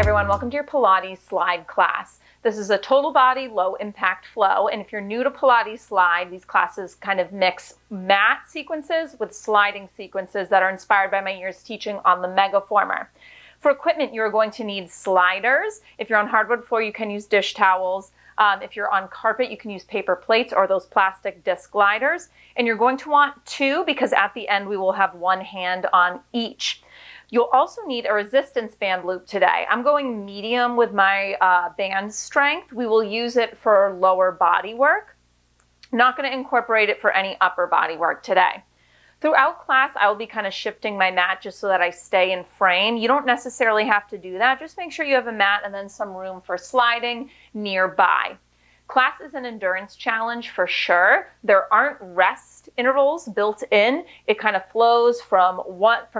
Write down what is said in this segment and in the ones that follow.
everyone, welcome to your Pilates Slide class. This is a total body, low impact flow, and if you're new to Pilates Slide, these classes kind of mix mat sequences with sliding sequences that are inspired by my years teaching on the megaformer. For equipment, you're going to need sliders. If you're on hardwood floor, you can use dish towels. If you're on carpet, you can use paper plates or those plastic disc gliders. And you're going to want two because at the end we will have one hand on each. You'll also need a resistance band loop today. I'm going medium with my band strength. We will use it for lower body work. Not going to incorporate it for any upper body work today. Throughout class, I will be kind of shifting my mat just so that I stay in frame. You don't necessarily have to do that. Just make sure you have a mat and then some room for sliding nearby. Class is an endurance challenge for sure. There aren't rest intervals built in. It kind of flows from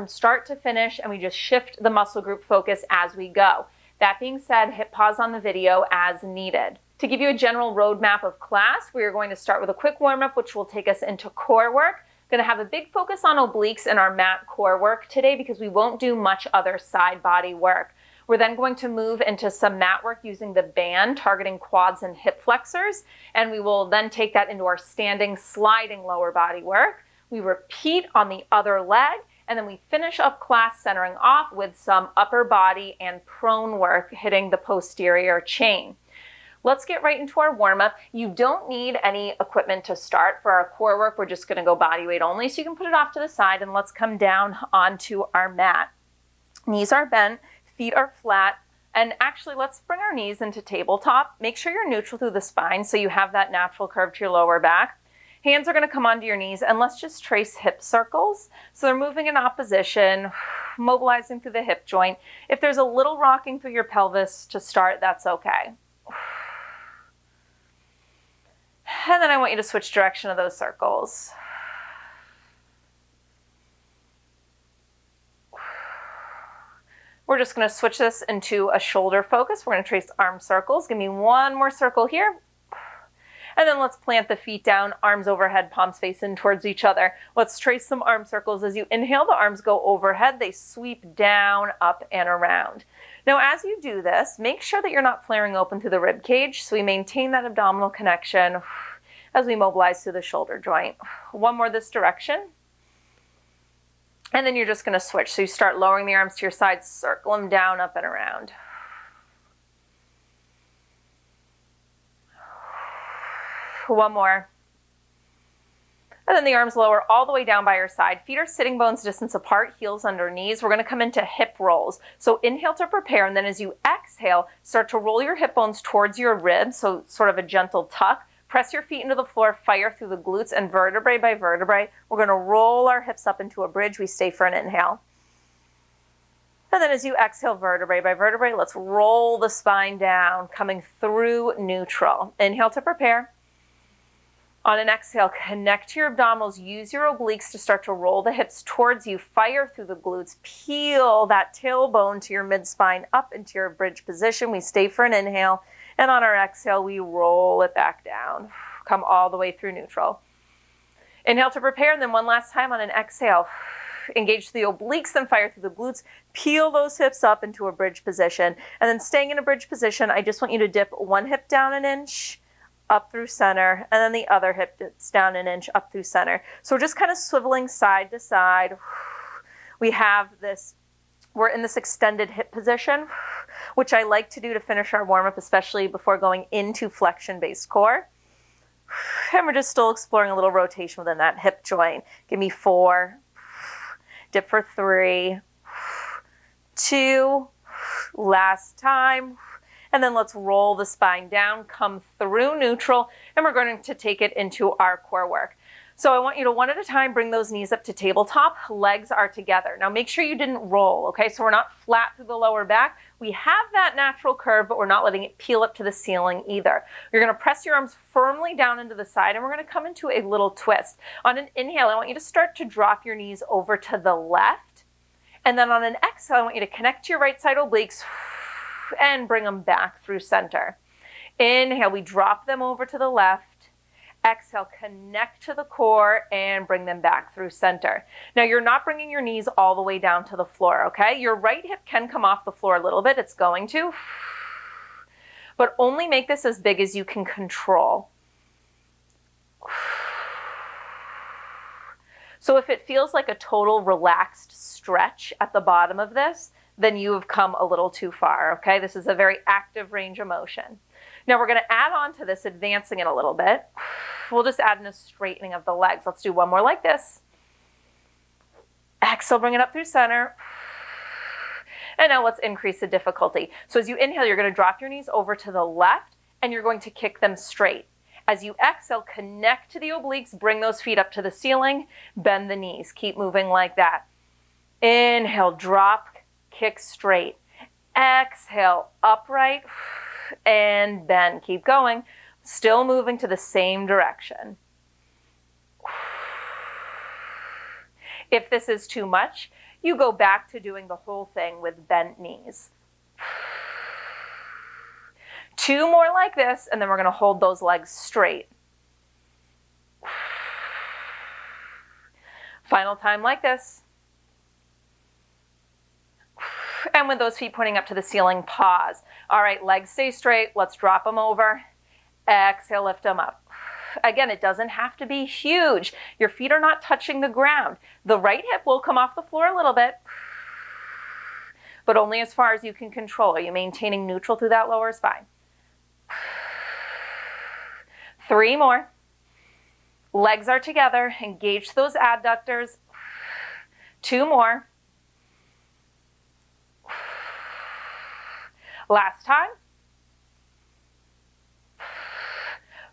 start to finish, and we just shift the muscle group focus as we go. That being said, hit pause on the video as needed. To give you a general roadmap of class, we are going to start with a quick warm-up, which will take us into core work. Going to have a big focus on obliques in our mat core work today because we won't do much other side body work. We're then going to move into some mat work using the band, targeting quads and hip flexors, and we will then take that into our standing, sliding lower body work. We repeat on the other leg, and then we finish up class centering off with some upper body and prone work hitting the posterior chain. Let's get right into our warm-up. You don't need any equipment to start. For our core work, we're just going to go body weight only, so you can put it off to the side, and let's come down onto our mat. Knees are bent. Feet are flat, and actually let's bring our knees into tabletop. Make sure you're neutral through the spine so you have that natural curve to your lower back. Hands are going to come onto your knees, and let's just trace hip circles. So they're moving in opposition, mobilizing through the hip joint. If there's a little rocking through your pelvis to start, that's okay. And then I want you to switch direction of those circles. We're just going to switch this into a shoulder focus. We're going to trace arm circles. Give me one more circle here. And then let's plant the feet down, arms overhead, palms face in towards each other. Let's trace some arm circles. As you inhale, the arms go overhead. They sweep down, up, and around. Now, as you do this, make sure that you're not flaring open through the rib cage, so we maintain that abdominal connection as we mobilize through the shoulder joint. One more this direction. And then you're just going to switch. So you start lowering the arms to your sides, circle them down, up and around. One more. And then the arms lower all the way down by your side. Feet are sitting bones distance apart, heels under knees. We're going to come into hip rolls. So inhale to prepare, and then as you exhale, start to roll your hip bones towards your ribs, so sort of a gentle tuck. Press your feet into the floor, fire through the glutes, and vertebrae by vertebrae. We're going to roll our hips up into a bridge. We stay for an inhale. And then as you exhale, vertebrae by vertebrae, let's roll the spine down, coming through neutral. Inhale to prepare. On an exhale, connect to your abdominals. Use your obliques to start to roll the hips towards you. Fire through the glutes. Peel that tailbone to your mid-spine up into your bridge position. We stay for an inhale. And on our exhale, we roll it back down. Come all the way through neutral. Inhale to prepare, and then one last time on an exhale. Engage the obliques, then fire through the glutes. Peel those hips up into a bridge position. And then staying in a bridge position, I just want you to dip one hip down an inch, up through center, and then the other hip dips down an inch, up through center. So we're just kind of swiveling side to side. We have this, we're in this extended hip position, which I like to do to finish our warm-up, especially before going into flexion-based core. And we're just still exploring a little rotation within that hip joint. Give me 4, dip for 3, 2, last time. And then let's roll the spine down, come through neutral, and we're going to take it into our core work. So I want you to one at a time bring those knees up to tabletop. Legs are together. Now make sure you didn't roll, okay? So we're not flat through the lower back. We have that natural curve, but we're not letting it peel up to the ceiling either. You're going to press your arms firmly down into the side, and we're going to come into a little twist. On an inhale, I want you to start to drop your knees over to the left. And then on an exhale, I want you to connect to your right side obliques and bring them back through center. Inhale, we drop them over to the left. Exhale, connect to the core and bring them back through center. Now you're not bringing your knees all the way down to the floor, okay? Your right hip can come off the floor a little bit, it's going to, but only make this as big as you can control. So if it feels like a total relaxed stretch at the bottom of this, then you have come a little too far, okay? This is a very active range of motion. Now we're going to add on to this, advancing it a little bit. We'll just add in a straightening of the legs. Let's do one more like this. Exhale, bring it up through center. And now let's increase the difficulty. So as you inhale, you're going to drop your knees over to the left and you're going to kick them straight. As you exhale, connect to the obliques, bring those feet up to the ceiling, bend the knees. Keep moving like that. Inhale, drop, kick straight. Exhale, upright and bend. Keep going. Still moving to the same direction. If this is too much, you go back to doing the whole thing with bent knees. 2 more like this, and then we're going to hold those legs straight. Final time like this. And with those feet pointing up to the ceiling, pause. All right, legs stay straight. Let's drop them over. Exhale, lift them up. Again, it doesn't have to be huge. Your feet are not touching the ground. The right hip will come off the floor a little bit, but only as far as you can control. Are you maintaining neutral through that lower spine? 3 more. Legs are together. Engage those adductors. 2 more. Last time.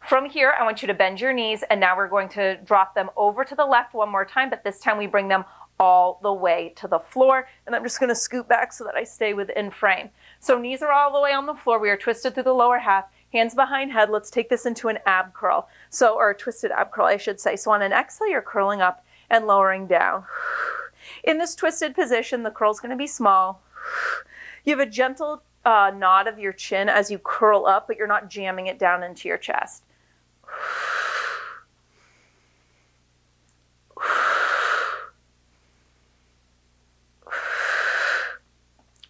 From here, I want you to bend your knees, and now we're going to drop them over to the left one more time, but this time we bring them all the way to the floor, and I'm just going to scoot back so that I stay within frame. So knees are all the way on the floor. We are twisted through the lower half, hands behind head. Let's take this into an ab curl, or a twisted ab curl, I should say. So on an exhale, you're curling up and lowering down. In this twisted position, the curl is going to be small. You have a gentle nod of your chin as you curl up, but you're not jamming it down into your chest.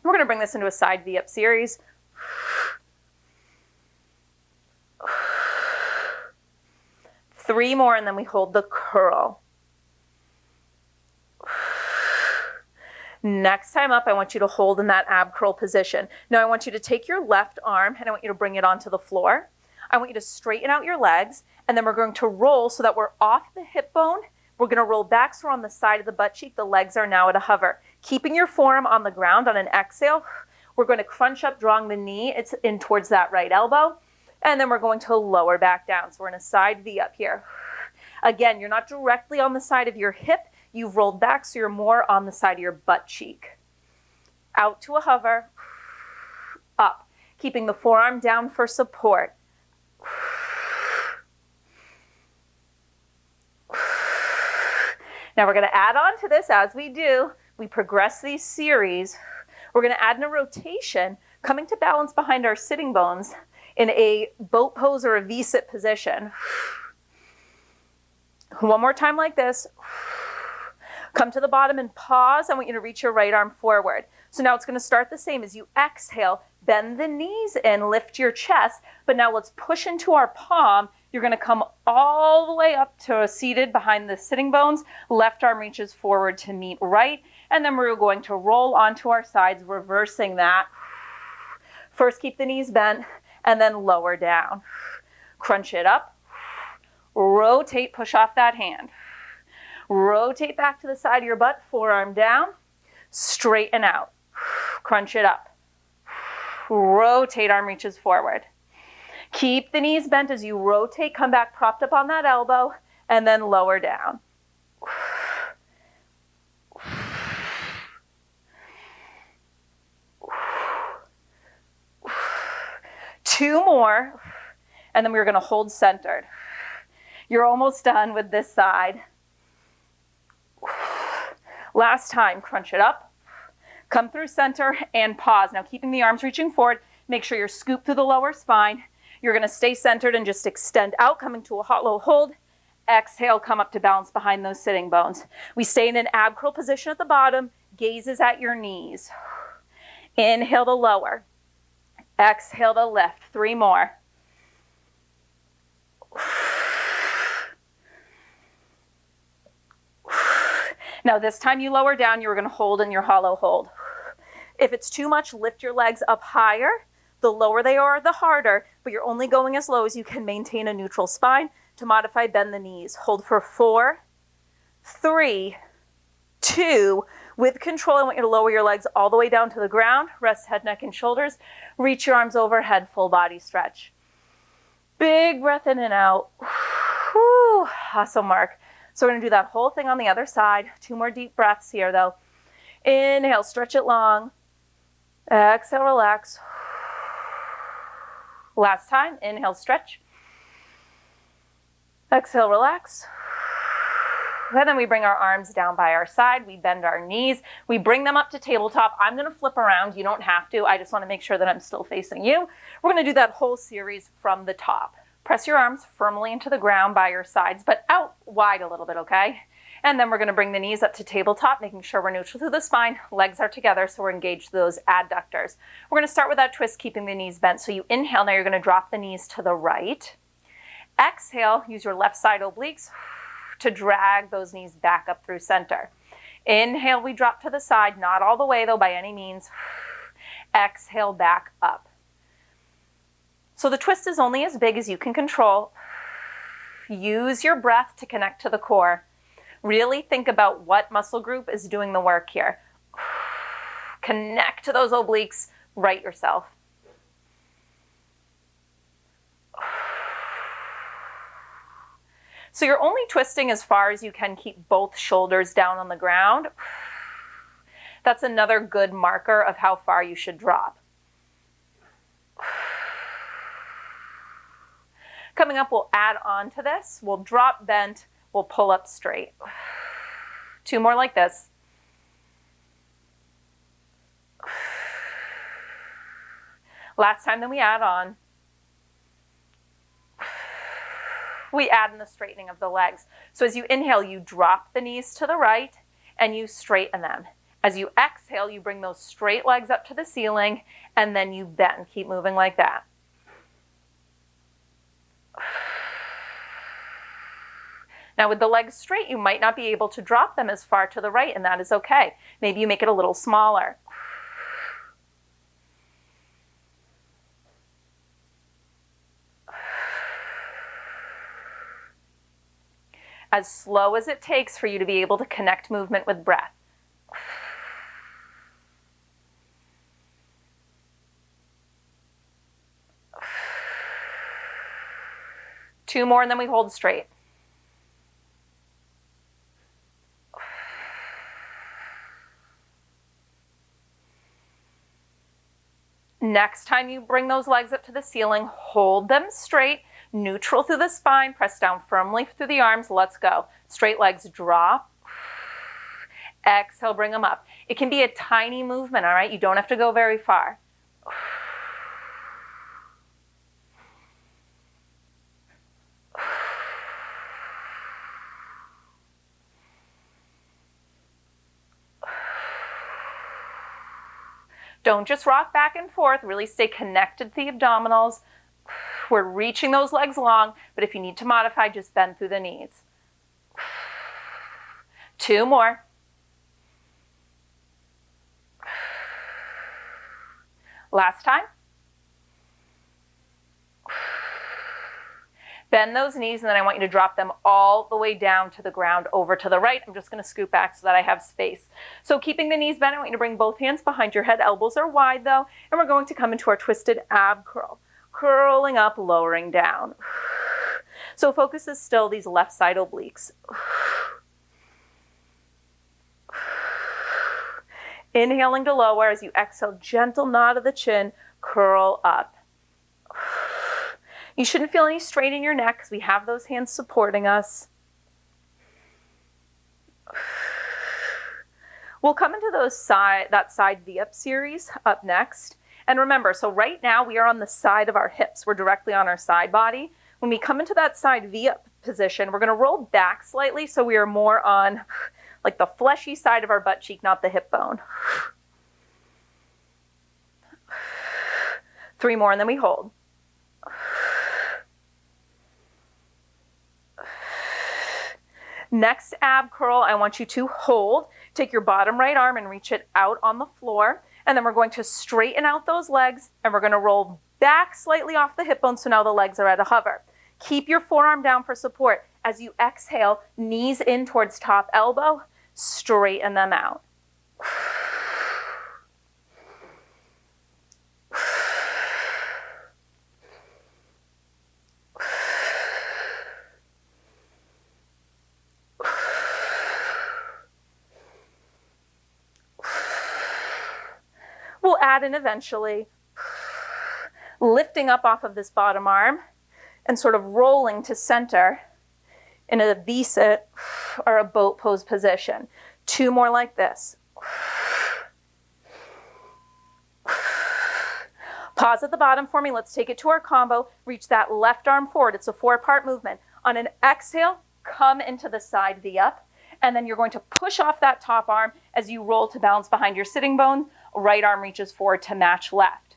We're going to bring this into a side V-up series. Three more, and then we hold the curl. Next time up, I want you to hold in that ab curl position. Now I want you to take your left arm and I want you to bring it onto the floor. I want you to straighten out your legs, and then we're going to roll so that we're off the hip bone. We're going to roll back so we're on the side of the butt cheek. The legs are now at a hover. Keeping your forearm on the ground on an exhale, we're going to crunch up, drawing the knee. It's in towards that right elbow. And then we're going to lower back down. So we're in a side V up here. Again, you're not directly on the side of your hip. You've rolled back, so you're more on the side of your butt cheek. Out to a hover, up. Keeping the forearm down for support. Now we're going to add on to this as we do. We progress these series. We're going to add in a rotation, coming to balance behind our sitting bones in a boat pose or a V-sit position. One more time like this. Come to the bottom and pause. I want you to reach your right arm forward. So now it's going to start the same. As you exhale, bend the knees and lift your chest. But now let's push into our palm. You're going to come all the way up to seated behind the sitting bones. Left arm reaches forward to meet right. And then we're going to roll onto our sides, reversing that. First, keep the knees bent and then lower down. Crunch it up. Rotate, push off that hand. Rotate back to the side of your butt, forearm down. Straighten out. Crunch it up. Rotate, arm reaches forward. Keep the knees bent as you rotate. Come back propped up on that elbow and then lower down. Two more, and then we're going to hold centered. You're almost done with this side. Last time, crunch it up, come through center and pause. Now keeping the arms reaching forward, make sure you're scooped through the lower spine, You're going to stay centered and just extend out, coming to a hollow hold. Exhale, come up to balance behind those sitting bones. We stay in an ab curl position at the bottom, gazes at your knees. Inhale to lower. Exhale to lift. 3 more. Now this time you lower down, you're going to hold in your hollow hold. If it's too much, lift your legs up higher. The lower they are, the harder, but you're only going as low as you can maintain a neutral spine. To modify, bend the knees. Hold for 4, 3, 2. With control, I want you to lower your legs all the way down to the ground. Rest head, neck, and shoulders. Reach your arms overhead, full body stretch. Big breath in and out. Whew. Awesome, Mark. So we're going to do that whole thing on the other side. 2 more deep breaths here, though. Inhale, stretch it long. Exhale, relax. Last time, inhale, stretch. Exhale, relax. And then we bring our arms down by our side. We bend our knees. We bring them up to tabletop. I'm going to flip around. You don't have to. I just want to make sure that I'm still facing you. We're going to do that whole series from the top. Press your arms firmly into the ground by your sides, but out wide a little bit, okay? And then we're going to bring the knees up to tabletop, making sure we're neutral through the spine. Legs are together, so we're engaged those adductors. We're going to start with that twist, keeping the knees bent. So you inhale. Now you're going to drop the knees to the right. Exhale, use your left side obliques to drag those knees back up through center. Inhale, we drop to the side, not all the way though by any means. Exhale, back up. So the twist is only as big as you can control. Use your breath to connect to the core. Really think about what muscle group is doing the work here. Connect to those obliques, right yourself. So you're only twisting as far as you can keep both shoulders down on the ground. That's another good marker of how far you should drop. Coming up, we'll add on to this. We'll drop bent, we'll pull up straight. 2 more like this. Last time, then we add on. We add in the straightening of the legs. So as you inhale, you drop the knees to the right and you straighten them. As you exhale, you bring those straight legs up to the ceiling and then you bend. Keep moving like that. Now with the legs straight, you might not be able to drop them as far to the right, and that is okay. Maybe you make it a little smaller. As slow as it takes for you to be able to connect movement with breath. Two more and then we hold straight. Next time you bring those legs up to the ceiling, hold them straight, neutral through the spine, press down firmly through the arms. Let's go. Straight legs drop. Exhale, bring them up. It can be a tiny movement, all right? You don't have to go very far. Don't just rock back and forth. Really stay connected to the abdominals. We're reaching those legs long, but if you need to modify, just bend through the knees. 2 more. Last time. Bend those knees, and then I want you to drop them all the way down to the ground over to the right. I'm just going to scoot back so that I have space. So keeping the knees bent, I want you to bring both hands behind your head. Elbows are wide though, and we're going to come into our twisted ab curl. Curling up, lowering down. So focus is still these left side obliques. Inhaling to lower as you exhale, gentle nod of the chin, curl up. You shouldn't feel any strain in your neck because we have those hands supporting us. We'll come into that side V-up series up next. And remember, so right now we are on the side of our hips. We're directly on our side body. When we come into that side V-up position, we're going to roll back slightly so we are more on like the fleshy side of our butt cheek, not the hip bone. 3 more and then we hold. Next ab curl, I want you to hold. Take your bottom right arm and reach it out on the floor. And then we're going to straighten out those legs and we're going to roll back slightly off the hip bone so now the legs are at a hover. Keep your forearm down for support. As you exhale, knees in towards top elbow, straighten them out. We'll add in eventually, lifting up off of this bottom arm and sort of rolling to center in a V-sit or a boat pose position. 2 more like this. Pause at the bottom for me. Let's take it to our combo. Reach that left arm forward. It's a 4-part movement. On an exhale, come into the side V-up. And then you're going to push off that top arm as you roll to balance behind your sitting bone. Right arm reaches forward to match left.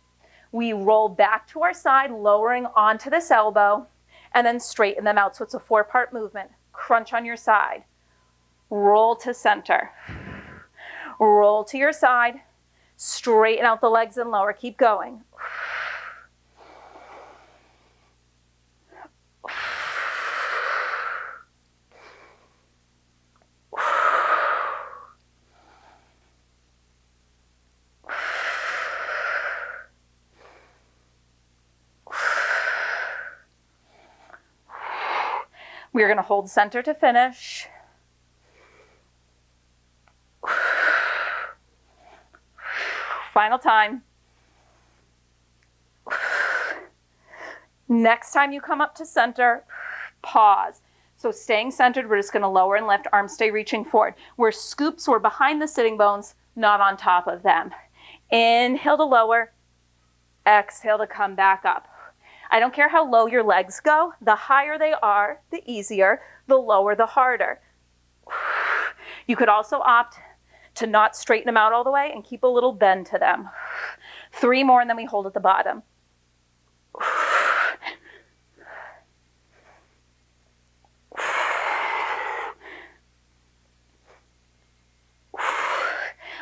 We roll back to our side, lowering onto this elbow, and then straighten them out. So it's a 4-part movement. Crunch on your side. Roll to center. Roll to your side. Straighten out the legs and lower. Keep going. We're going to hold center to finish. Final time. Next time you come up to center, pause. So staying centered, we're just going to lower and lift, arms stay reaching forward. We're scoops, we're behind the sitting bones, not on top of them. Inhale to lower, exhale to come back up. I don't care how low your legs go. The higher they are, the easier. The lower, the harder. You could also opt to not straighten them out all the way and keep a little bend to them. 3 more and then we hold at the bottom.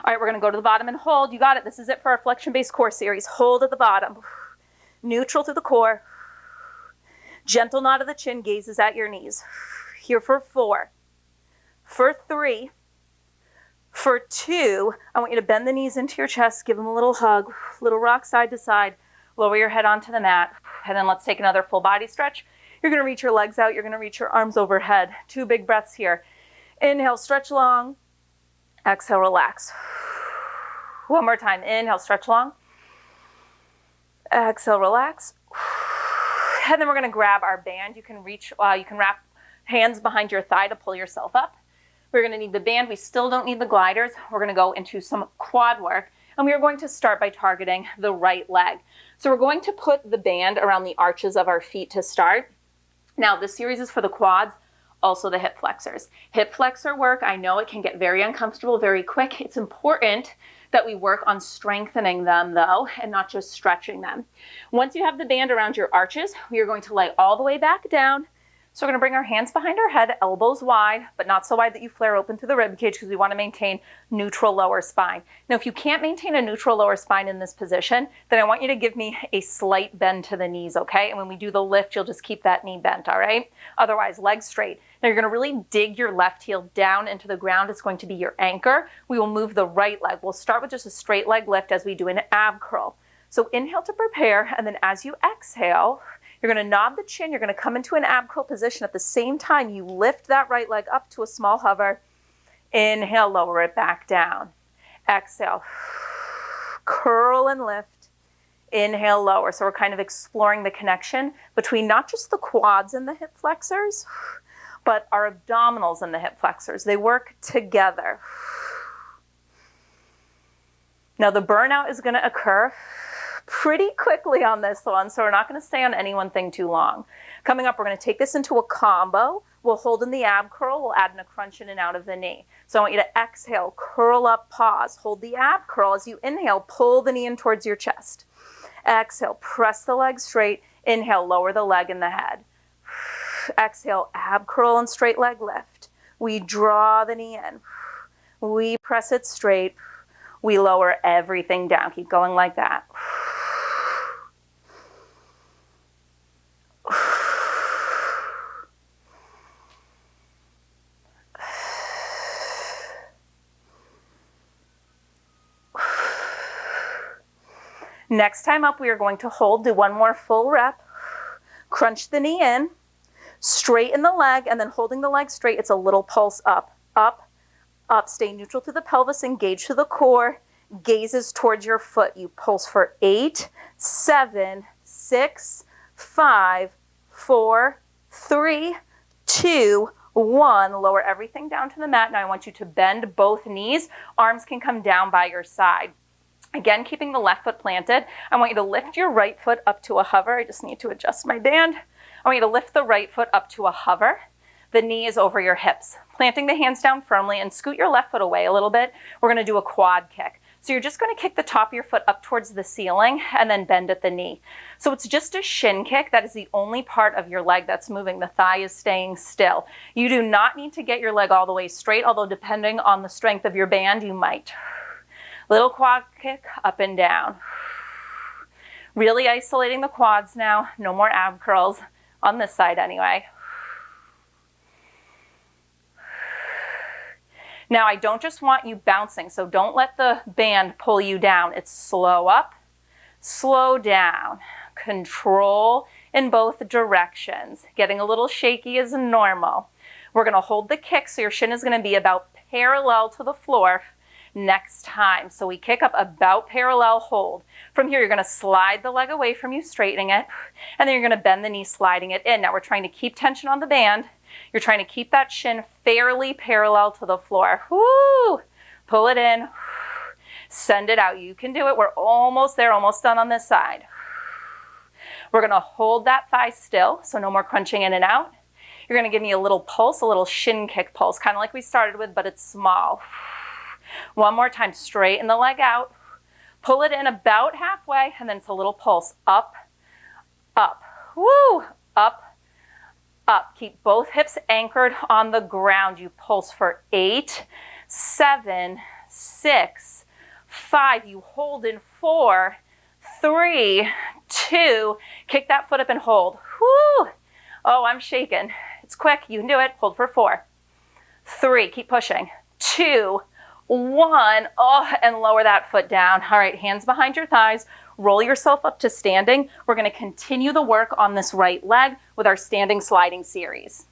All right, we're going to go to the bottom and hold. You got it. This is it for our flexion-based core series. Hold at the bottom. Neutral through the core. Gentle nod of the chin, gazes at your knees. Here for 4. For 3. For 2, I want you to bend the knees into your chest, give them a little hug, little rock side to side, lower your head onto the mat, and then let's take another full body stretch. You're going to reach your legs out. You're going to reach your arms overhead. 2 big breaths here. Inhale, stretch long. Exhale, relax. One more time. Inhale, stretch long. Exhale, relax. And then we're going to grab our band. You can wrap hands behind your thigh to pull yourself up. We're going to need the band. We still don't need the gliders. We're going to go into some quad work. And we are going to start by targeting the right leg. So we're going to put the band around the arches of our feet to start. Now, this series is for the quads, also the hip flexors. Hip flexor work, I know it can get very uncomfortable very quick. It's important that we work on strengthening them though, and not just stretching them. Once you have the band around your arches, we are going to lay all the way back down. So we're going to bring our hands behind our head, elbows wide, but not so wide that you flare open through the rib cage because we want to maintain neutral lower spine. Now, if you can't maintain a neutral lower spine in this position, then I want you to give me a slight bend to the knees, okay? And when we do the lift, you'll just keep that knee bent, all right? Otherwise, legs straight. Now, you're going to really dig your left heel down into the ground. It's going to be your anchor. We will move the right leg. We'll start with just a straight leg lift as we do an ab curl. So inhale to prepare, and then as you exhale, you're going to nod the chin. You're going to come into an ab curl position. At the same time, you lift that right leg up to a small hover. Inhale, lower it back down. Exhale, curl and lift. Inhale, lower. So we're kind of exploring the connection between not just the quads and the hip flexors, but our abdominals and the hip flexors. They work together. Now the burnout is going to occur pretty quickly on this one, so we're not going to stay on any one thing too long. Coming up, we're going to take this into a combo. We'll hold in the ab curl. We'll add in a crunch in and out of the knee. So I want you to exhale, curl up, pause. Hold the ab curl. As you inhale, pull the knee in towards your chest. Exhale, press the leg straight. Inhale, lower the leg and the head. Exhale, ab curl and straight leg lift. We draw the knee in. We press it straight. We lower everything down. Keep going like that. Next time up, we are going to hold, do one more full rep, crunch the knee in, straighten the leg, and then holding the leg straight, it's a little pulse up, up, up. Stay neutral to the pelvis, engage to the core, gazes towards your foot. You pulse for 8, 7, 6, 5, 4, 3, 2, 1. Lower everything down to the mat. Now I want you to bend both knees. Arms can come down by your side. Again, keeping the left foot planted. I want you to lift your right foot up to a hover. I just need to adjust my band. I want you to lift the right foot up to a hover. The knee is over your hips. Planting the hands down firmly and scoot your left foot away a little bit. We're going to do a quad kick. So you're just going to kick the top of your foot up towards the ceiling and then bend at the knee. So it's just a shin kick. That is the only part of your leg that's moving. The thigh is staying still. You do not need to get your leg all the way straight, although depending on the strength of your band, you might. Little quad kick up and down. Really isolating the quads now. No more ab curls on this side anyway. Now I don't just want you bouncing, so don't let the band pull you down. It's slow up, slow down. Control in both directions. Getting a little shaky is normal. We're going to hold the kick, so your shin is going to be about parallel to the floor next time. So we kick up about parallel, hold. From here, you're going to slide the leg away from you, straightening it, and then you're going to bend the knee, sliding it in. Now we're trying to keep tension on the band. You're trying to keep that shin fairly parallel to the floor. Woo! Pull it in, send it out. You can do it. We're almost there, almost done on this side. We're going to hold that thigh still, so no more crunching in and out. You're going to give me a little pulse, a little shin kick pulse, kind of like we started with, but it's small. One more time, straighten the leg out, pull it in about halfway, and then it's a little pulse, up, up, woo, up, up. Keep both hips anchored on the ground. You pulse for 8, 7, 6, 5. You hold in 4, 3, 2. Kick that foot up and hold. Woo! Oh, I'm shaking. It's quick. You can do it. Hold for 4, 3. Keep pushing. 2, 1, oh, and lower that foot down. All right, hands behind your thighs. Roll yourself up to standing. We're going to continue the work on this right leg with our standing sliding series.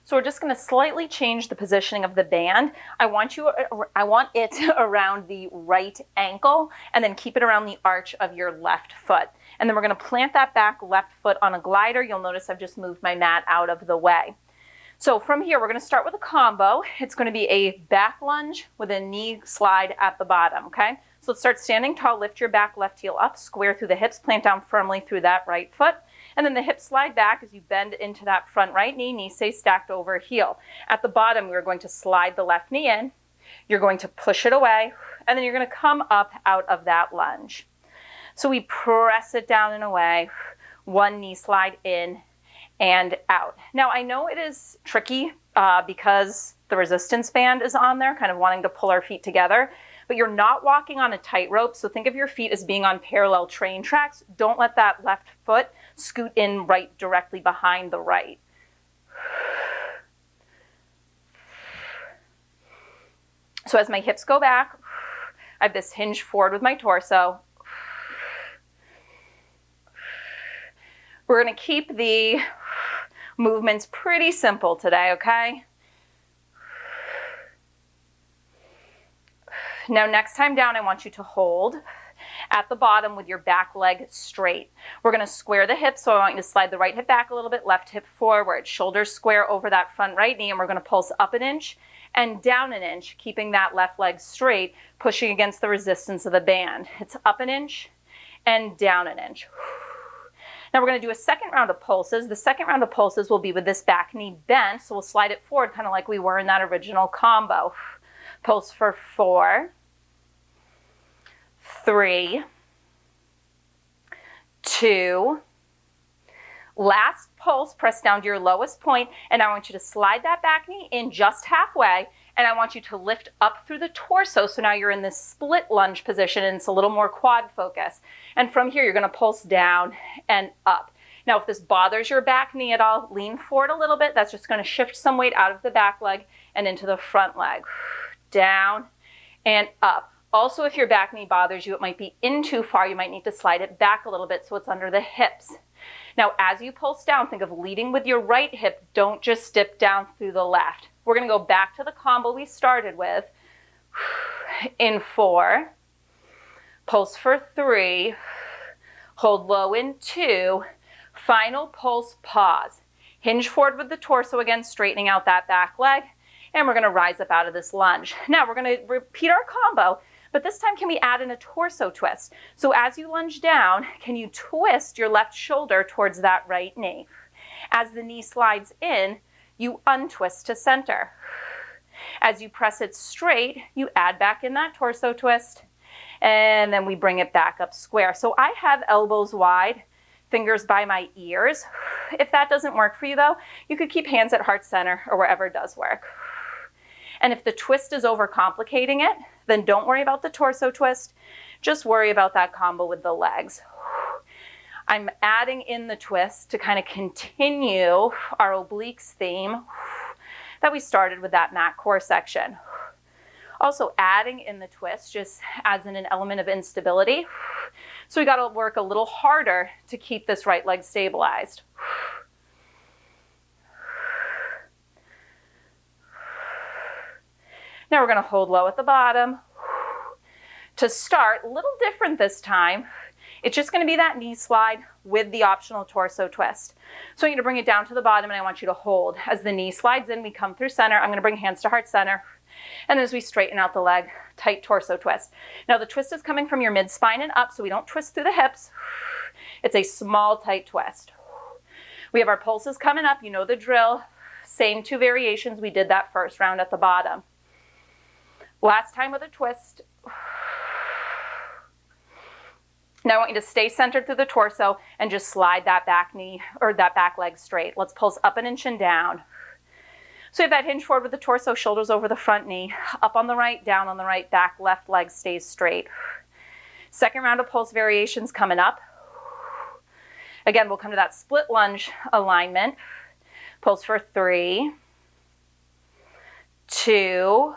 So we're just going to slightly change the positioning of the band. I want it around the right ankle, and then keep it around the arch of your left foot. And then we're going to plant that back left foot on a glider. You'll notice I've just moved my mat out of the way. So from here, we're going to start with a combo. It's going to be a back lunge with a knee slide at the bottom, okay? So let's start standing tall, lift your back left heel up, square through the hips, plant down firmly through that right foot, and then the hips slide back as you bend into that front right knee, knee stays stacked over heel. At the bottom, we're going to slide the left knee in, you're going to push it away, and then you're going to come up out of that lunge. So we press it down and away, one knee slide in, and out. Now I know it is tricky because the resistance band is on there, kind of wanting to pull our feet together, but you're not walking on a tightrope, so think of your feet as being on parallel train tracks. Don't let that left foot scoot in right directly behind the right. So as my hips go back, I have this hinge forward with my torso. We're going to keep the movements pretty simple today, okay? Now next time down, I want you to hold at the bottom with your back leg straight. We're going to square the hips, so I want you to slide the right hip back a little bit, left hip forward, shoulders square over that front right knee, and we're going to pulse up an inch and down an inch, keeping that left leg straight, pushing against the resistance of the band. It's up an inch and down an inch. Now we're going to do a second round of pulses. The second round of pulses will be with this back knee bent, so we'll slide it forward kind of like we were in that original combo. Pulse for 4, 3, 2, last pulse, press down to your lowest point, and I want you to slide that back knee in just halfway, and I want you to lift up through the torso. So now you're in this split lunge position, and it's a little more quad focus. And from here, you're going to pulse down and up. Now, if this bothers your back knee at all, lean forward a little bit. That's just going to shift some weight out of the back leg and into the front leg. Down and up. Also, if your back knee bothers you, it might be in too far. You might need to slide it back a little bit so it's under the hips. Now, as you pulse down, think of leading with your right hip. Don't just dip down through the left. We're going to go back to the combo we started with. In 4, pulse for 3, hold low in 2, final pulse, pause. Hinge forward with the torso again, straightening out that back leg, and we're going to rise up out of this lunge. Now we're going to repeat our combo, but this time can we add in a torso twist? So as you lunge down, can you twist your left shoulder towards that right knee? As the knee slides in, you untwist to center. As you press it straight, you add back in that torso twist, and then we bring it back up square. So I have elbows wide, fingers by my ears. If that doesn't work for you though, you could keep hands at heart center or wherever does work. And if the twist is overcomplicating it, then don't worry about the torso twist. Just worry about that combo with the legs. I'm adding in the twist to kind of continue our obliques theme that we started with that mat core section. Also, adding in the twist just adds in an element of instability. So we got to work a little harder to keep this right leg stabilized. Now we're going to hold low at the bottom. To start, a little different this time. It's just going to be that knee slide with the optional torso twist. So I want you to bring it down to the bottom, and I want you to hold. As the knee slides in, we come through center. I'm going to bring hands to heart center. And as we straighten out the leg, tight torso twist. Now the twist is coming from your mid-spine and up, so we don't twist through the hips. It's a small, tight twist. We have our pulses coming up. You know the drill. Same 2 variations. We did that first round at the bottom. Last time with a twist. Now I want you to stay centered through the torso and just slide that back knee or that back leg straight. Let's pulse up an inch and down. So you have that hinge forward with the torso, shoulders over the front knee, up on the right, down on the right, back left leg stays straight. Second round of pulse variations coming up. Again, we'll come to that split lunge alignment. Pulse for 3, 2,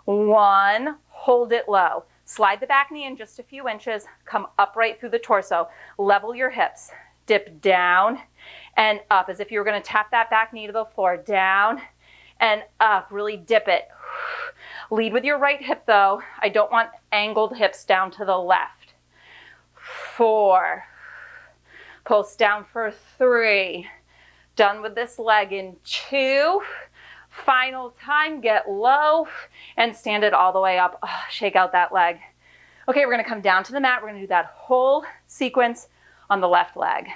1, hold it low. Slide the back knee in just a few inches, come upright through the torso, level your hips, dip down and up as if you were going to tap that back knee to the floor, down and up, really dip it. Lead with your right hip though. I don't want angled hips down to the left. 4, pulse down for 3, done with this leg in 2, final time, get low and stand it all the way up. Oh, shake out that leg. Okay, we're going to come down to the mat. We're going to do that whole sequence on the left leg.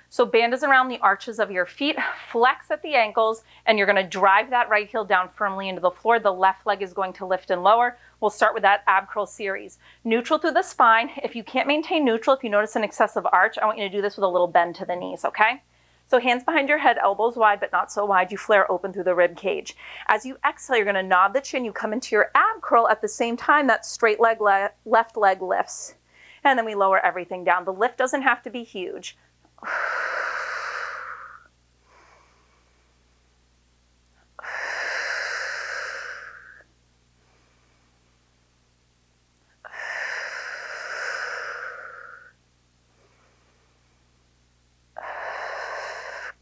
So band is around the arches of your feet, flex at the ankles, and you're going to drive that right heel down firmly into the floor. The left leg is going to lift and lower. We'll start with that ab curl series. Neutral through the spine. If you can't maintain neutral, if you notice an excessive arch, I want you to do this with a little bend to the knees, okay? So hands behind your head, elbows wide, but not so wide. You flare open through the rib cage. As you exhale, you're going to nod the chin. You come into your ab curl at the same time. That straight leg, left leg lifts. And then we lower everything down. The lift doesn't have to be huge.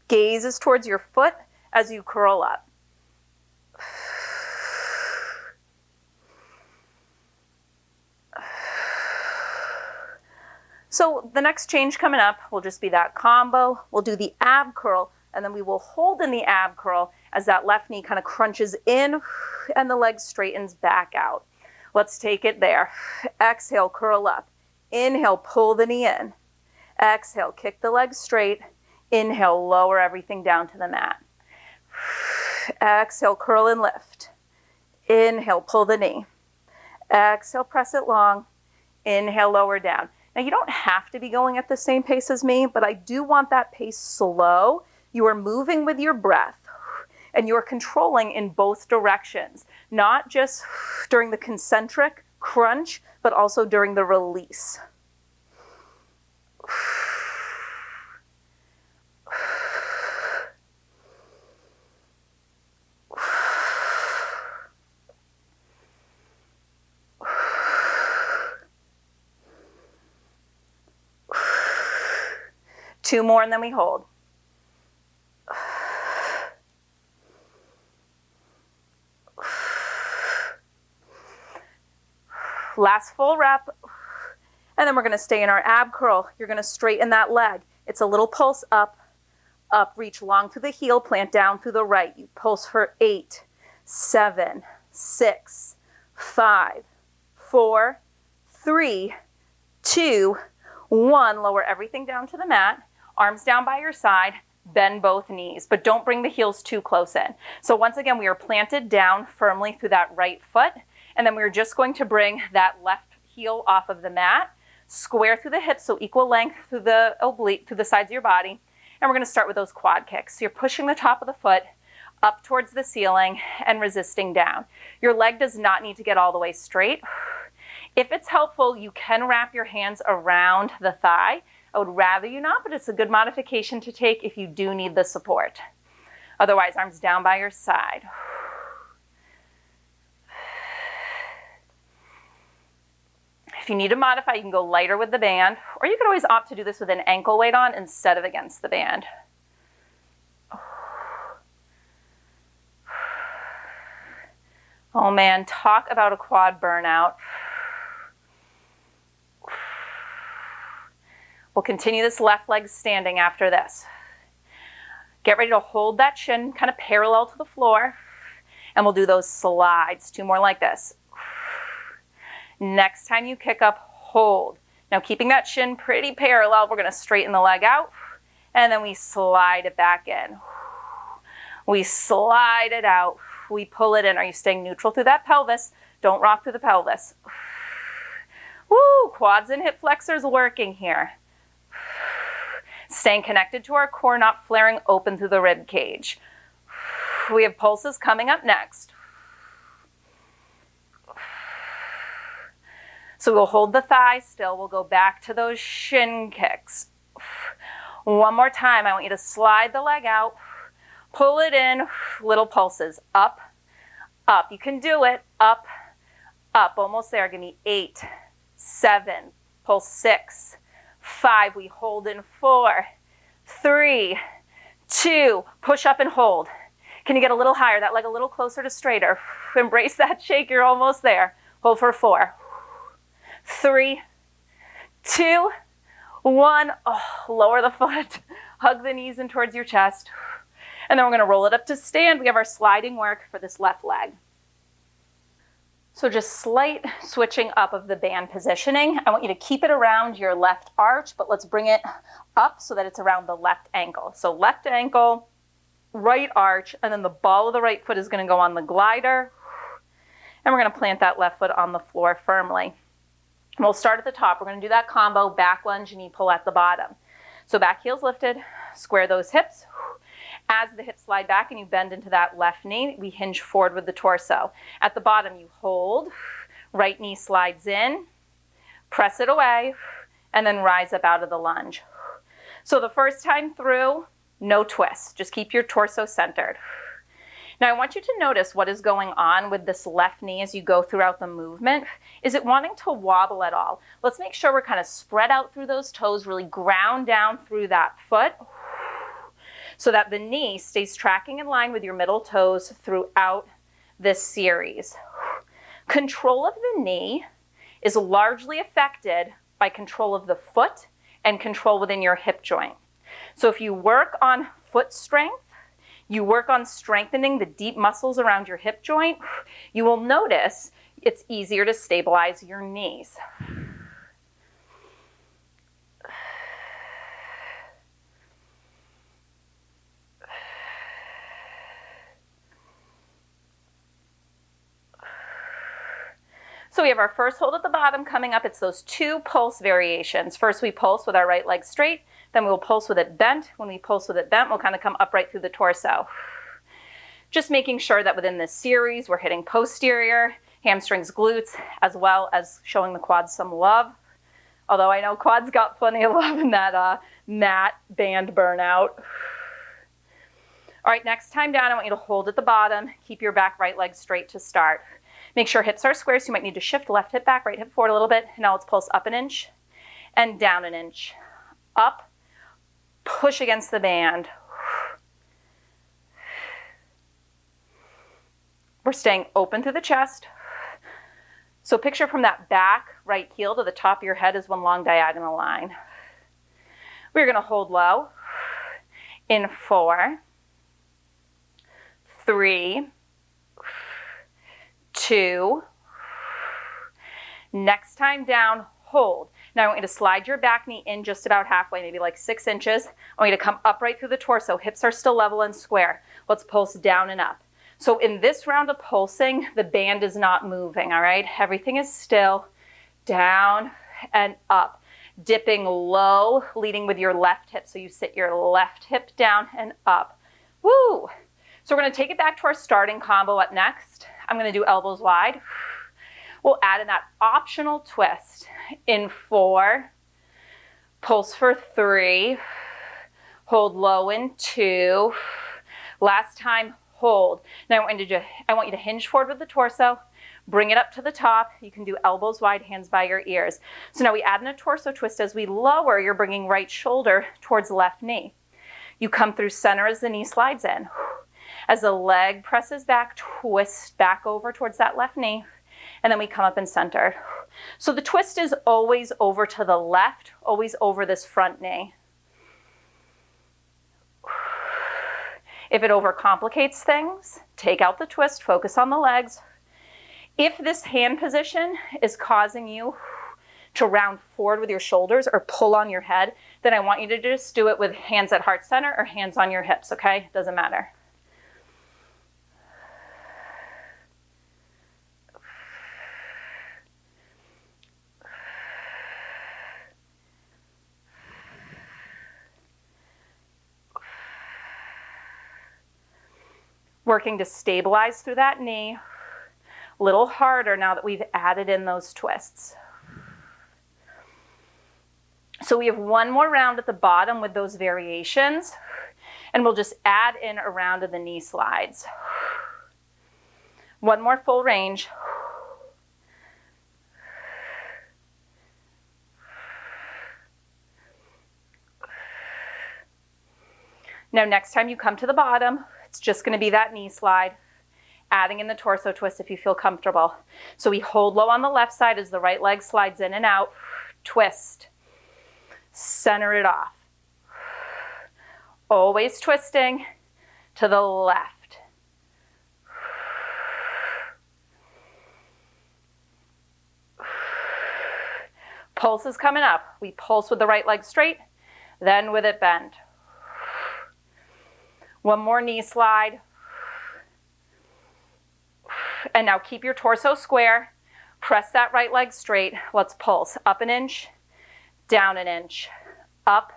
Gaze is towards your foot as you curl up. So the next change coming up will just be that combo. We'll do the ab curl, and then we will hold in the ab curl as that left knee kind of crunches in and the leg straightens back out. Let's take it there. Exhale, curl up. Inhale, pull the knee in. Exhale, kick the legs straight. Inhale, lower everything down to the mat. Exhale, curl and lift. Inhale, pull the knee. Exhale, press it long. Inhale, lower down. Now you don't have to be going at the same pace as me, but I do want that pace slow. You are moving with your breath and you are controlling in both directions, not just during the concentric crunch, but also during the release. Two more and then we hold. Last full rep. And then we're going to stay in our ab curl. You're going to straighten that leg. It's a little pulse up, up, reach long through the heel, plant down through the right. You pulse for 8, 7, 6, 5, 4, 3, 2, 1. Lower everything down to the mat. Arms down by your side, bend both knees, but don't bring the heels too close in. So once again, we are planted down firmly through that right foot, and then we're just going to bring that left heel off of the mat, square through the hips, so equal length through the oblique, through the sides of your body, and we're going to start with those quad kicks. So you're pushing the top of the foot up towards the ceiling and resisting down. Your leg does not need to get all the way straight. If it's helpful, you can wrap your hands around the thigh. I would rather you not, but it's a good modification to take if you do need the support. Otherwise, arms down by your side. If you need to modify, you can go lighter with the band, or you could always opt to do this with an ankle weight on instead of against the band. Oh man, talk about a quad burnout. We'll continue this left leg standing after this. Get ready to hold that shin kind of parallel to the floor, and we'll do those slides. 2 more like this. Next time you kick up, hold. Now keeping that shin pretty parallel, we're going to straighten the leg out, and then we slide it back in. We slide it out. We pull it in. Are you staying neutral through that pelvis? Don't rock through the pelvis. Woo, quads and hip flexors working here. Staying connected to our core, not flaring open through the rib cage. We have pulses coming up next. So we'll hold the thigh still. We'll go back to those shin kicks. One more time. I want you to slide the leg out, pull it in, little pulses. Up, up. You can do it. Up, up. Almost there. Give me 8, 7, pull 6, 5, we hold in 4, 3, 2, push up and hold. Can you get a little higher, that leg a little closer to straighter? Embrace that shake, you're almost there. Hold for 4, 3, 2, 1. Oh, lower the foot, hug the knees in towards your chest. And then we're gonna roll it up to stand. We have our sliding work for this left leg. So just slight switching up of the band positioning. I want you to keep it around your left arch, but let's bring it up so that it's around the left ankle. So left ankle, right arch, and then the ball of the right foot is going to go on the glider. And we're going to plant that left foot on the floor firmly. And we'll start at the top. We're going to do that combo, back lunge, knee pull at the bottom. So back heel's lifted, square those hips. As the hips slide back and you bend into that left knee, we hinge forward with the torso. At the bottom, you hold, right knee slides in, press it away, and then rise up out of the lunge. So the first time through, no twist. Just keep your torso centered. Now I want you to notice what is going on with this left knee as you go throughout the movement. Is it wanting to wobble at all? Let's make sure we're kind of spread out through those toes, really ground down through that foot, so that the knee stays tracking in line with your middle toes throughout this series. Control of the knee is largely affected by control of the foot and control within your hip joint. So if you work on foot strength, you work on strengthening the deep muscles around your hip joint, you will notice it's easier to stabilize your knees. So we have our first hold at the bottom coming up. It's those 2 pulse variations. First we pulse with our right leg straight, then we'll pulse with it bent. When we pulse with it bent, we'll kind of come upright through the torso. Just making sure that within this series, we're hitting posterior, hamstrings, glutes, as well as showing the quads some love. Although I know quads got plenty of love in that mat band burnout. All right, next time down, I want you to hold at the bottom. Keep your back right leg straight to start. Make sure hips are square, so you might need to shift left hip back, right hip forward a little bit. Now let's pulse up an inch and down an inch. Up, push against the band. We're staying open through the chest. So picture from that back right heel to the top of your head is one long diagonal line. We're going to hold low in 4, 3, 2. Next time down, hold. Now I want you to slide your back knee in just about halfway, maybe like 6 inches. I want you to come upright through the torso. Hips are still level and square. Let's pulse down and up. So in this round of pulsing, the band is not moving, all right? Everything is still, down and up. Dipping low, leading with your left hip. So you sit your left hip down and up. Woo! So we're gonna take it back to our starting combo up next. I'm gonna do elbows wide. We'll add in that optional twist in 4, pulse for 3, hold low in 2, last time, hold. Now I want you to hinge forward with the torso, bring it up to the top. You can do elbows wide, hands by your ears. So now we add in a torso twist. As we lower, you're bringing right shoulder towards left knee. You come through center as the knee slides in. As the leg presses back, twist back over towards that left knee, and then we come up and center. So the twist is always over to the left, always over this front knee. If it overcomplicates things, take out the twist, focus on the legs. If this hand position is causing you to round forward with your shoulders or pull on your head, then I want you to just do it with hands at heart center or hands on your hips, okay? Doesn't matter. Working to stabilize through that knee. A little harder now that we've added in those twists. So we have one more round at the bottom with those variations, and we'll just add in a round of the knee slides. One more full range. Now next time you come to the bottom, it's just going to be that knee slide, adding in the torso twist if you feel comfortable. So we hold low on the left side as the right leg slides in and out, twist, center it off. Always twisting to the left. Pulse is coming up. We pulse with the right leg straight, then with it bent. One more knee slide. And now keep your torso square. Press that right leg straight. Let's pulse. Up an inch, down an inch, up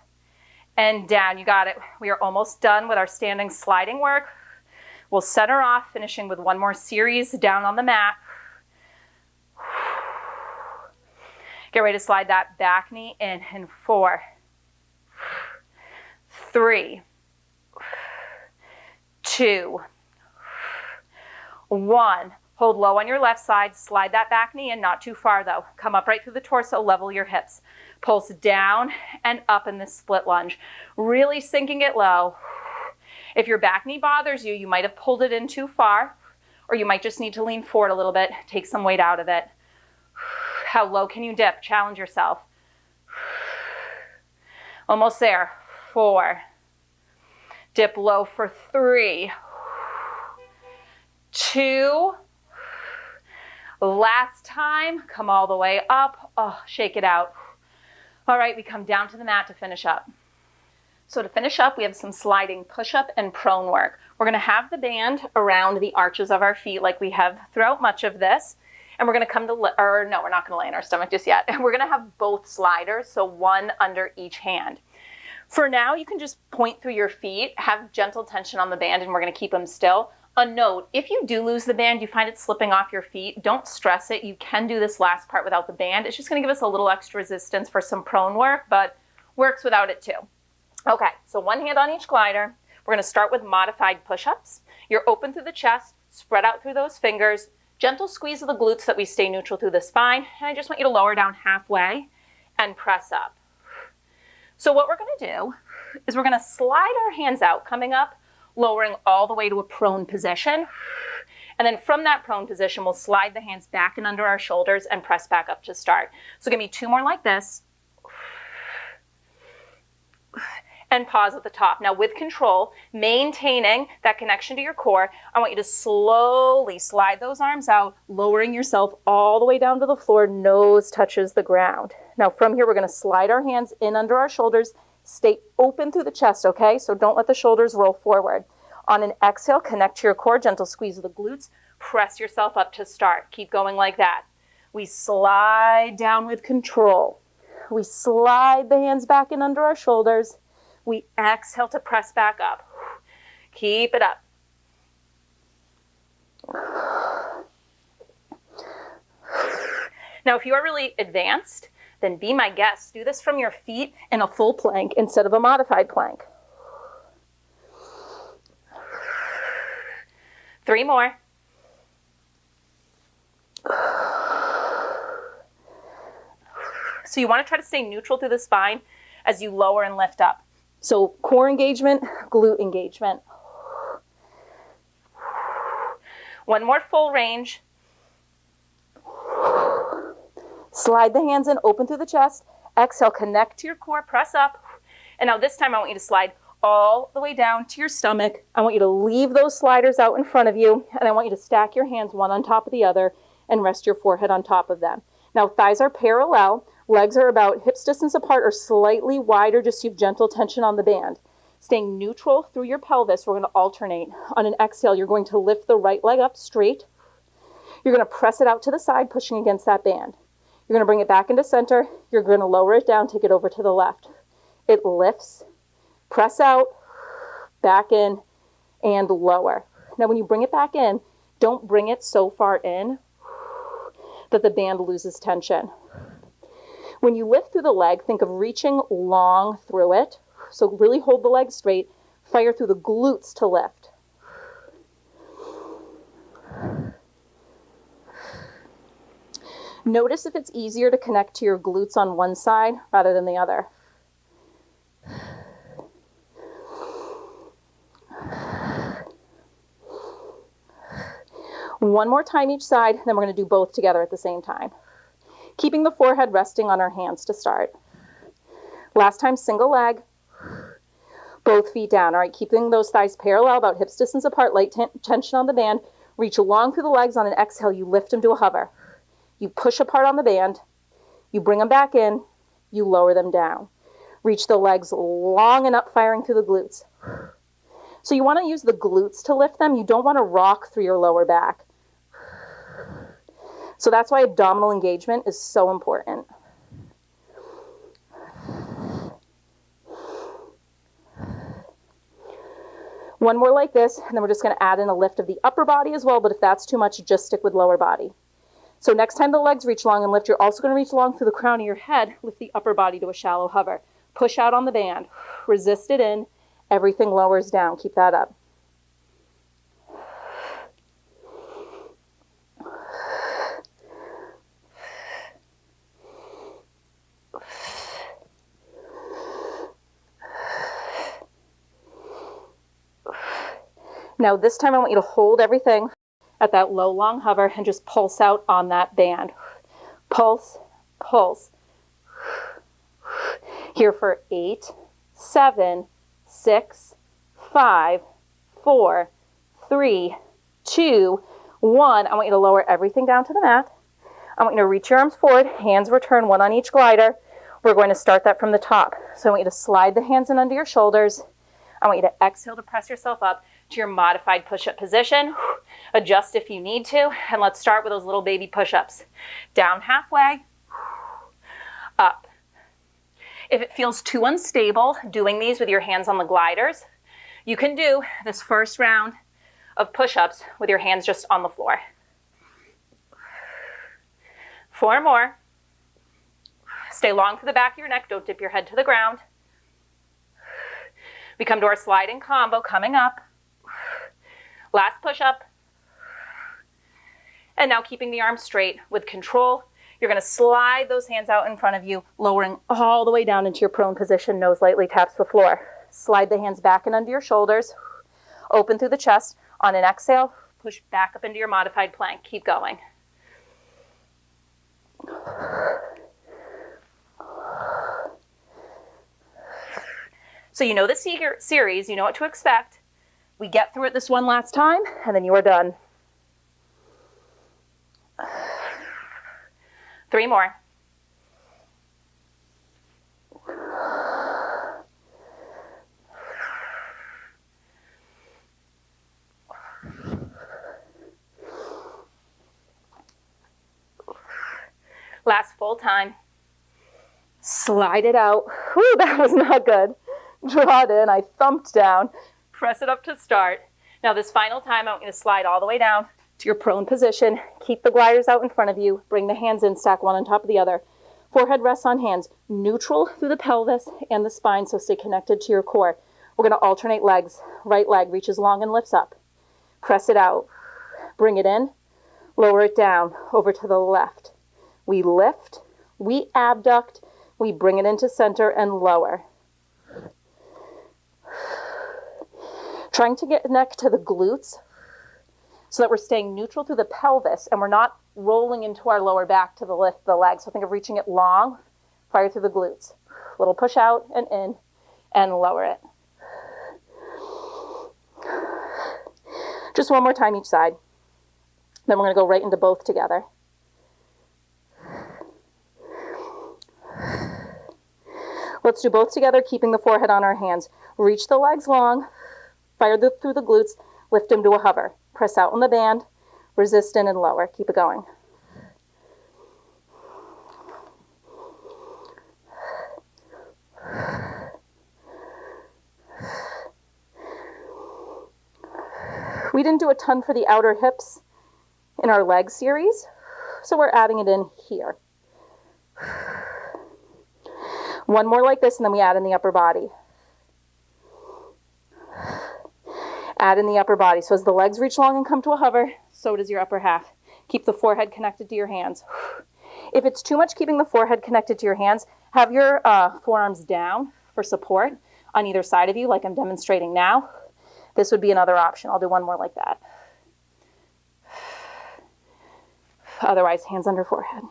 and down. You got it. We are almost done with our standing sliding work. We'll center off, finishing with one more series down on the mat. Get ready to slide that back knee in 4, 3, 2, 1. Hold low on your left side. Slide that back knee in, not too far though. Come up right through the torso, level your hips. Pulse down and up in this split lunge. Really sinking it low. If your back knee bothers you, you might have pulled it in too far, or you might just need to lean forward a little bit, take some weight out of it. How low can you dip? Challenge yourself. Almost there. 4. Dip low for 3, 2, Last time, come all the way up. Oh, shake it out. All right, we come down to the mat to finish up. So to finish up, we have some sliding push-up and prone work. We're going to have the band around the arches of our feet like we have throughout much of this. And we're going to come to, or no, we're not going to lay on our stomach just yet. And we're going to have both sliders, so one under each hand. For now, you can just point through your feet, have gentle tension on the band, and we're going to keep them still. A note, if you do lose the band, you find it slipping off your feet, don't stress it. You can do this last part without the band. It's just going to give us a little extra resistance for some prone work, but works without it too. Okay, so one hand on each glider. We're going to start with modified push-ups. You're open through the chest, spread out through those fingers, gentle squeeze of the glutes so that we stay neutral through the spine, and I just want you to lower down halfway and press up. So what we're going to do is we're going to slide our hands out, coming up, lowering all the way to a prone position. And then from that prone position, we'll slide the hands back and under our shoulders and press back up to start. So give me 2 more like this. And pause at the top. Now with control, maintaining that connection to your core, I want you to slowly slide those arms out, lowering yourself all the way down to the floor, nose touches the ground. Now from here, we're going to slide our hands in under our shoulders, stay open through the chest, okay? So don't let the shoulders roll forward. On an exhale, connect to your core, gentle squeeze of the glutes, press yourself up to start. Keep going like that. We slide down with control. We slide the hands back in under our shoulders. We exhale to press back up. Keep it up. Now, if you are really advanced, then be my guest. Do this from your feet in a full plank instead of a modified plank. 3 more. So you want to try to stay neutral through the spine as you lower and lift up. So core engagement, glute engagement. 1 more full range. Slide the hands in, open through the chest. Exhale, connect to your core, press up. And now this time I want you to slide all the way down to your stomach. I want you to leave those sliders out in front of you, and I want you to stack your hands one on top of the other and rest your forehead on top of them. Now thighs are parallel, legs are about hips distance apart or slightly wider, just so you have gentle tension on the band. Staying neutral through your pelvis, we're going to alternate. On an exhale, you're going to lift the right leg up straight. You're going to press it out to the side, pushing against that band. You're going to bring it back into center. You're going to lower it down, take it over to the left. It lifts, press out, back in, and lower. Now when you bring it back in, don't bring it so far in that the band loses tension. When you lift through the leg, think of reaching long through it. So really hold the leg straight, fire through the glutes to lift. Notice if it's easier to connect to your glutes on one side rather than the other. One more time each side, then we're going to do both together at the same time. Keeping the forehead resting on our hands to start. Last time, single leg, both feet down. All right, keeping those thighs parallel, about hips distance apart, light tension on the band. Reach long through the legs. On an exhale, you lift them to a hover. You push apart on the band, you bring them back in, you lower them down. Reach the legs long and up, firing through the glutes. So you want to use the glutes to lift them. You don't want to rock through your lower back. So that's why abdominal engagement is so important. One more like this, and then we're just going to add in a lift of the upper body as well, but if that's too much, just stick with lower body. So next time the legs reach long and lift, you're also going to reach long through the crown of your head, lift the upper body to a shallow hover. Push out on the band, resist it in, everything lowers down. Keep that up. Now this time I want you to hold everything at that low, long hover and just pulse out on that band. Pulse, pulse. Here for 8, 7, 6, 5, 4, 3, 2, 1, I want you to lower everything down to the mat. I want you to reach your arms forward, hands return, 1 on each glider. We're going to start that from the top. So I want you to slide the hands in under your shoulders. I want you to exhale to press yourself up to your modified push-up position. Adjust if you need to, and let's start with those little baby push-ups. Down halfway, up. If it feels too unstable doing these with your hands on the gliders, you can do this first round of push-ups with your hands just on the floor. 4 more. Stay long through the back of your neck. Don't dip your head to the ground. We come to our sliding combo coming up. Last push-up. And now keeping the arms straight with control, you're going to slide those hands out in front of you, lowering all the way down into your prone position. Nose lightly taps the floor. Slide the hands back and under your shoulders. Open through the chest. On an exhale, push back up into your modified plank. Keep going. So you know the series, you know what to expect. We get through it this one last time, and then you are done. 3 more. Last full time. Slide it out. Whew, that was not good. Draw it in. I thumped down. Press it up to start. Now this final time, I want you to slide all the way down to your prone position. Keep the gliders out in front of you. Bring the hands in, stack one on top of the other. Forehead rests on hands, neutral through the pelvis and the spine, so stay connected to your core. We're going to alternate legs. Right leg reaches long and lifts up. Press it out. Bring it in. Lower it down over to the left. We lift. We abduct. We bring it into center and lower. Trying to get neck to the glutes so that we're staying neutral through the pelvis and we're not rolling into our lower back to the lift the legs. So think of reaching it long, fire through the glutes. Little push out and in and lower it. Just one more time each side. Then we're going to go right into both together. Let's do both together, keeping the forehead on our hands. Reach the legs long, fire through the glutes, lift them to a hover. Press out on the band, resist in and lower. Keep it going. We didn't do a ton for the outer hips in our leg series, so we're adding it in here. One more like this, and then we add in the upper body. Add in the upper body. So as the legs reach long and come to a hover, so does your upper half. Keep the forehead connected to your hands. If it's too much keeping the forehead connected to your hands, have your forearms down for support on either side of you, like I'm demonstrating now. This would be another option. I'll do one more like that. Otherwise, hands under forehead.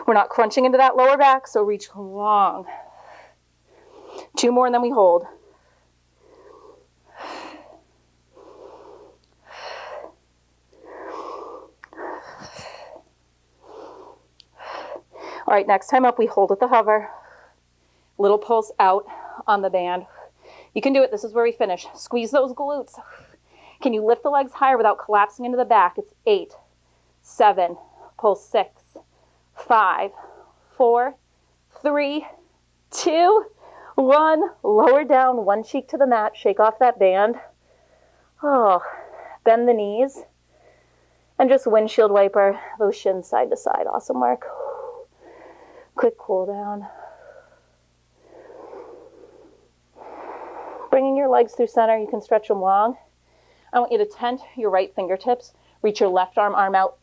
We're not crunching into that lower back, so reach long. 2 more and then we hold. All right, next time up, we hold at the hover. Little pulse out on the band. You can do it. This is where we finish. Squeeze those glutes. Can you lift the legs higher without collapsing into the back? It's 8, 7, pull 6, 5, 4, 3, 2, 1. Lower down, one cheek to the mat. Shake off that band. Oh, bend the knees. And just windshield wiper those shins side to side. Awesome work. Quick cool down. Bringing your legs through center. You can stretch them long. I want you to tent your right fingertips. Reach your left arm out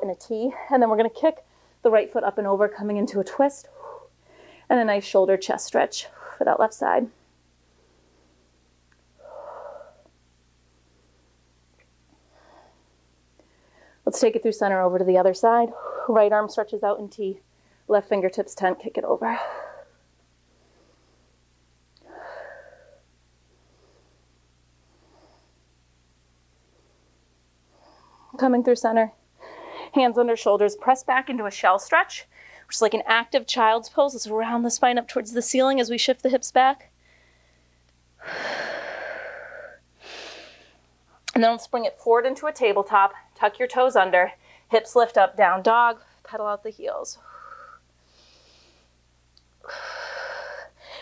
in a T. And then we're going to kick the right foot up and over, coming into a twist. And a nice shoulder chest stretch for that left side. Let's take it through center over to the other side. Right arm stretches out in T. Left fingertips tent, kick it over. coming through center. Hands under shoulders, press back into a shell stretch, which is like an active child's pose. Let's round the spine up towards the ceiling as we shift the hips back. And then let's bring it forward into a tabletop. Tuck your toes under, hips lift up, down dog, pedal out the heels.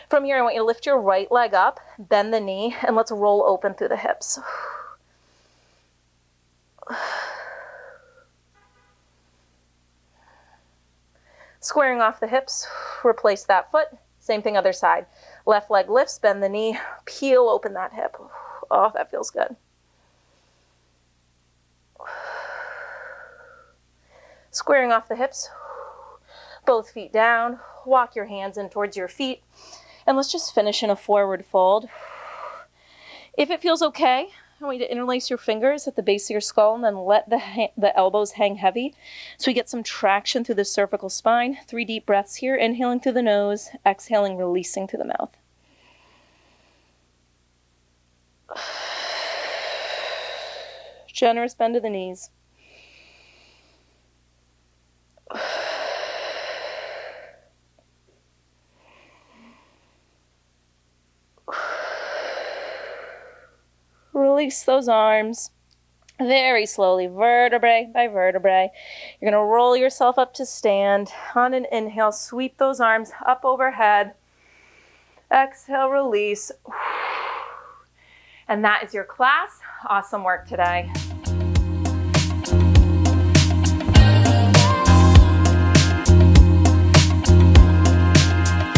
From here, I want you to lift your right leg up, bend the knee, and let's roll open through the hips. Squaring off the hips, replace that foot. Same thing other side. Left leg lifts, bend the knee, peel open that hip. Oh, that feels good. Squaring off the hips, both feet down, walk your hands in towards your feet, and let's just finish in a forward fold. If it feels okay, I want you to interlace your fingers at the base of your skull and then let the elbows hang heavy so we get some traction through the cervical spine. 3 deep breaths here, inhaling through the nose, exhaling, releasing through the mouth. Generous bend of the knees. Release those arms very slowly, vertebrae by vertebrae. You're going to roll yourself up to stand. On an inhale, sweep those arms up overhead. Exhale, release. And that is your class. Awesome work today.